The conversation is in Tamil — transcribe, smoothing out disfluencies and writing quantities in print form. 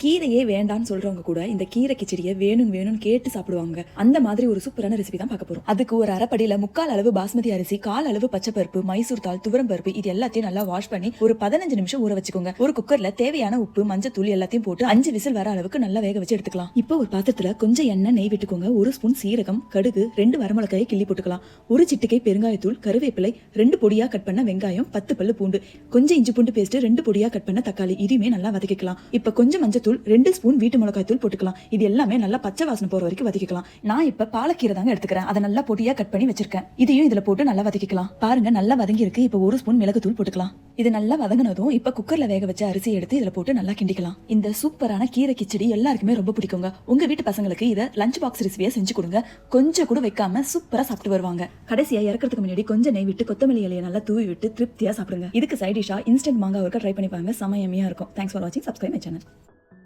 கீரையே வேண்டான்னு சொல்றவங்க கூட இந்த கீரை கிச்சடியை வேணும்னு கேட்டு சாப்பிடுவாங்க. அந்த மாதிரி ஒரு சூப்பரான ரெசிபி தான் பார்க்க போறோம். அதுக்கு ஒரு அரைப்படியில 3/4 அளவு பாஸ்மதி அரிசி, 1/4 அளவு பச்சைப்பருப்பு, மைசூர் தாள், துவரம் பருப்பு இது எல்லாத்தையும் நல்லா வாஷ் பண்ணி ஒரு 15 நிமிஷம் ஊற வச்சுக்கோங்க. ஒரு குக்கர்ல தேவையான உப்பு, மஞ்சத்தூள் எல்லாத்தையும் போட்டு 5 விசில் வர அளவுக்கு நல்லா வேக வச்சு எடுத்துக்கலாம். இப்போ ஒரு பாத்திரத்துல கொஞ்சம் எண்ணெய், நெய் விட்டுக்கோங்க. 1 ஸ்பூன் சீரகம், கடுகு, 2 வரமிளகாயை கிள்ளி போட்டுக்கலாம். 1 சிட்டிகை பெருங்காயத்தூள், கருவேப்பிலை, 2 பொடியா கட் பண்ண வெங்காயம், 10 பல்லு பூண்டு, கொஞ்சம் இஞ்சி பூண்டு பேஸ்ட், 2 பொடியா கட் பண்ண தக்காளி இதையுமே நல்லா வதக்கிக்கலாம். இப்ப கொஞ்சம் மஞ்சத்தூள், 2 ஸ்பூன் வீட்டு மிளகாய் தூள் போட்டுக்கலாம். இது எல்லாமே நல்லா பச்சை வாசனை போற வரைக்கும் வதக்கிக்கலாம். நான் இப்ப பாலக்கீரை தாங்க எடுத்துக்கிறேன். அதை நல்லா பொடியா கட் பண்ணி வச்சிருக்கேன். இதையும் இதுல போட்டு நல்லா வதக்கிக்கலாம். பாருங்க நல்லா வதங்கி இருக்கு. இப்ப 1 ஸ்பூன் மிளகு தூள் போட்டுக்கலாம். இது நல்லா வதங்கினதும் இப்ப குக்கர்ல வேக வச்ச அரிசி எடுத்து இதுல போட்டு நல்லா கிண்டிக்கலாம். இந்த சூப்பரான கீரை கிச்சடி எல்லாருக்குமே ரொம்ப பிடிக்குங்க. உங்க வீட்டு பசங்களுக்கு இதை லஞ்ச் பாக்ஸ் ரெசிபியா செஞ்சு கொடுங்க. கொஞ்சம் கூட வைக்காம சூப்பரா சாப்பிட்டு வருவாங்க. கடைசியா இறக்கிறதுக்கு முன்னாடி கொஞ்சம் நெய் விட்டு கொத்தமல்லி இலையை நல்லா தூவி விட்டு திருப்தியா சாப்பிடுங்க. இதுக்கு சைட் டிஷ்ஷா இன்ஸ்டன்ட் மாங்காய் ஒர்க்கா ட்ரை பண்ணி பாருங்க. செம யம்மியா இருக்கும். தேங்க்ஸ் ஃபார் வாட்சிங். Subscribe my channel.